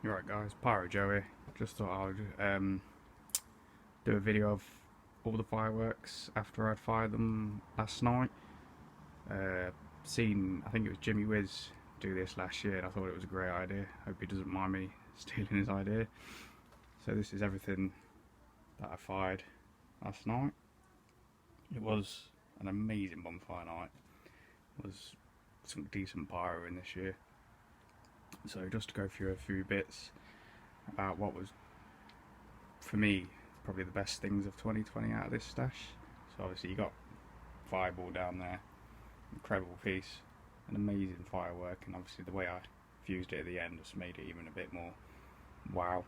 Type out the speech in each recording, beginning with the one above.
You're right, guys. Pyro Joey. Just thought I would do a video of all the fireworks after I'd fired them last night. I think it was Jimmy Wiz do this last year, and I thought it was a great idea. Hope he doesn't mind me stealing his idea. So this is everything that I fired last night. It was an amazing bonfire night. It was some decent pyro in this year. So just to go through a few bits about what was, for me, probably the best things of 2020 out of this stash. So obviously you got Fireball down there, incredible piece, an amazing firework, and obviously the way I fused it at the end just made it even a bit more wow.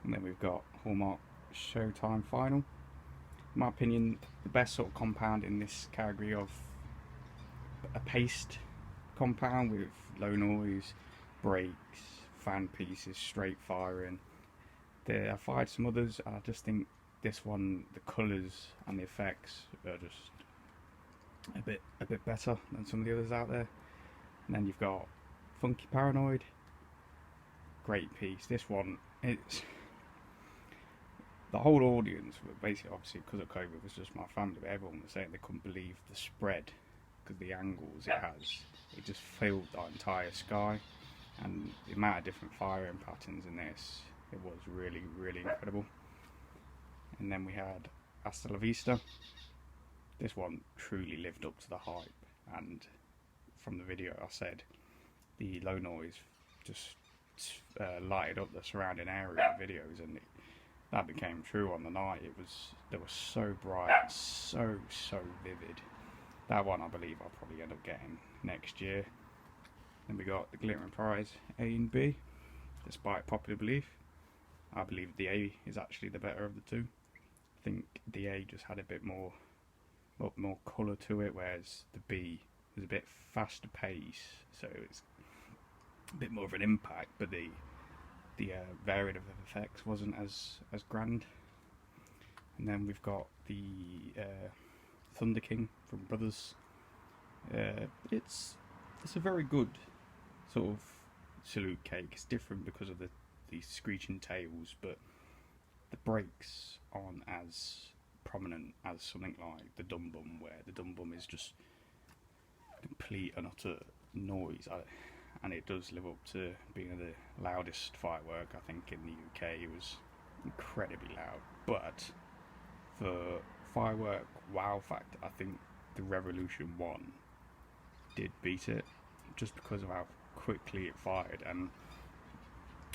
And then we've got Hallmark Showtime Final. In my opinion, the best sort of compound in this category of a paste compound with low noise, breaks, fan pieces, straight firing. I fired some others, and I just think this one, the colours and the effects are just a bit better than some of the others out there. And then you've got Funky Paranoid, great piece. This one, it's the whole audience, basically, obviously because of COVID, was just my family, but everyone was saying they couldn't believe the spread because the angles it has. It just filled the entire sky, and the amount of different firing patterns in this, it was really, really incredible. And then we had Hasta La Vista. This one truly lived up to the hype, and from the video I said the low noise just lighted up the surrounding area in videos, and that became true on the night. They were so bright, so vivid. That one I believe I'll probably end up getting next year. Then we got the Glittering Prize A and B. Despite popular belief, I believe the A is actually the better of the two. I think the A just had a bit more colour to it, whereas the B was a bit faster pace, so it's a bit more of an impact, but the variant of effects wasn't as grand. And then we've got the Thunder King from Brothers. It's a very good sort of salute cake. It's different because of the screeching tails, but the breaks aren't as prominent as something like the Dum Bum, where the Dum Bum is just complete and utter noise, and it does live up to being the loudest firework. I think in the UK it was incredibly loud, but for firework wow factor, I think the Revolution 1 did beat it, just because of how quickly it fired, and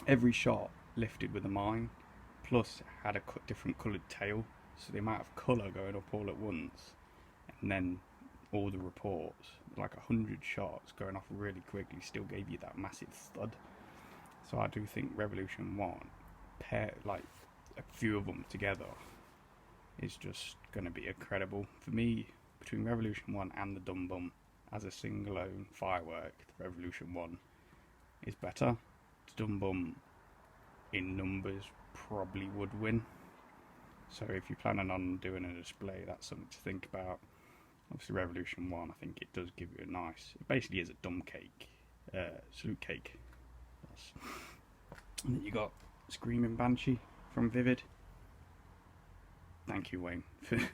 every shot lifted with a mine, plus it had a different coloured tail, so the amount of colour going up all at once, and then all the reports, like 100 shots going off really quickly, still gave you that massive thud. So I do think Revolution 1, like a few of them together, is just going to be incredible. For me, between Revolution 1 and the Dum Bum, as a single own firework, the Revolution 1 is better. The Dum Bum in numbers probably would win. So if you're planning on doing a display, that's something to think about. Obviously Revolution 1, I think it does give you a nice, it basically is a dumb cake, salute cake. And then you got Screaming Banshee from Vivid. Thank you, Wayne,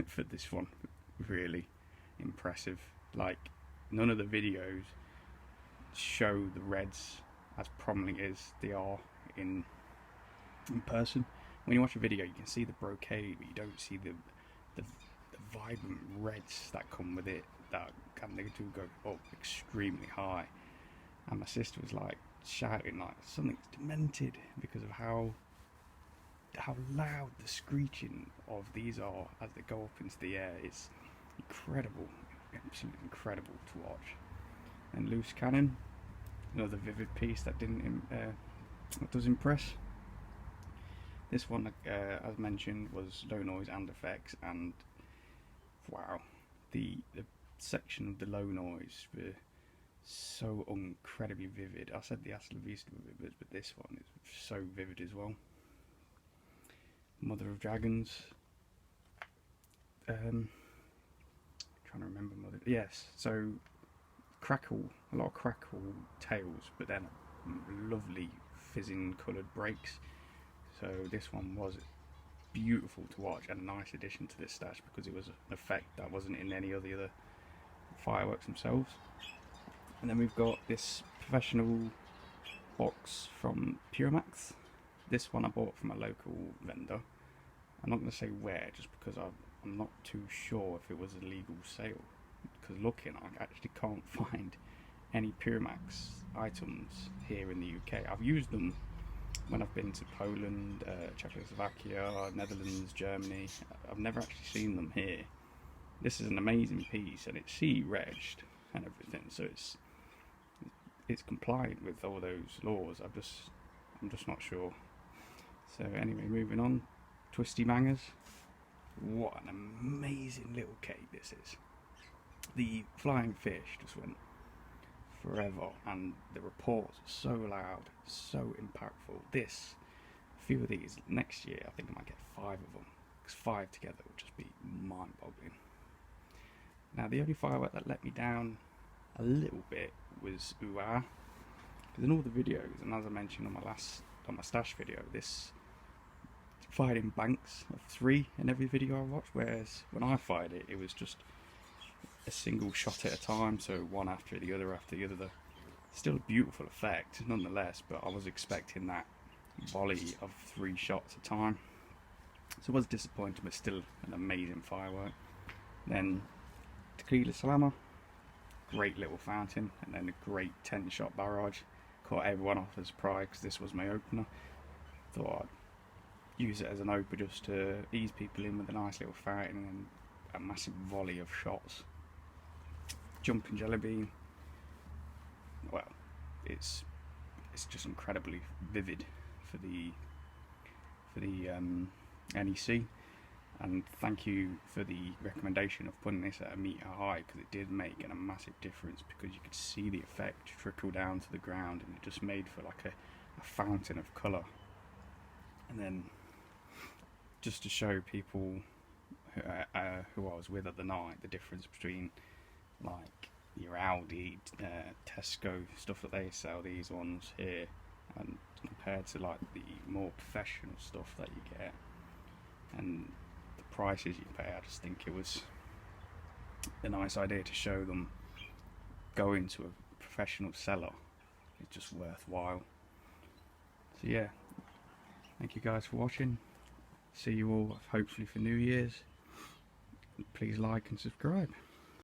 for this one. Really impressive. Like, none of the videos show the reds as prominently as they are in person. When you watch a video, you can see the brocade, but you don't see the vibrant reds that come with it, and they do go up extremely high. And my sister was like shouting like something's demented because of how loud the screeching of these are as they go up into the air. It's incredible, absolutely incredible to watch. And Loose Cannon, another vivid piece that that does impress. This one, as mentioned, was low noise and effects, and wow, the section of the low noise were so incredibly vivid. I said the Hasta La Vista was vivid, but this one is so vivid as well. Mother of Dragons. Trying to remember Mother. Yes, so crackle, a lot of crackle tails, but then lovely fizzing coloured breaks. So this one was beautiful to watch and a nice addition to this stash because it was an effect that wasn't in any of the other fireworks themselves. And then we've got this professional box from Puramax. This one I bought from a local vendor. I'm not going to say where, just because I'm not too sure if it was a legal sale. Because looking, I actually can't find any Puramax items here in the UK. I've used them when I've been to Poland, Czechoslovakia, Netherlands, Germany. I've never actually seen them here. This is an amazing piece, and it's CE-regged and everything, so it's compliant with all those laws. I'm just not sure. So anyway, moving on. Twisty bangers. What an amazing little cake this is. The flying fish just went forever, and the reports are so loud, so impactful. A few of these next year, I think I might get 5 of them, because 5 together would just be mind-boggling. Now the only firework that let me down a little bit was Ooh-Ah, because in all the videos, and as I mentioned on my stash video, this fired in banks of 3 in every video I watched, whereas when I fired it, it was just a single shot at a time, so one after the other after the other. Still a beautiful effect nonetheless, but I was expecting that volley of 3 shots a time, so I was disappointed, but still an amazing firework. Then Tequila Salama, great little fountain, and then a great 10-shot barrage. Caught everyone off as surprise because this was my opener. Thought I'd use it as an opener just to ease people in with a nice little fountain and a massive volley of shots. Jumping jelly bean, well, it's just incredibly vivid for the NEC, and thank you for the recommendation of putting this at a metre high, because it did make a massive difference, because you could see the effect trickle down to the ground, and it just made for like a fountain of colour. And then just to show people who I was with at the night the difference between like your Aldi, Tesco stuff that they sell, these ones here, and compared to like the more professional stuff that you get and the prices you pay, I just think it was a nice idea to show them going to a professional seller. It's just worthwhile. So yeah, thank you guys for watching. See you all hopefully for New Year's. Please like and subscribe.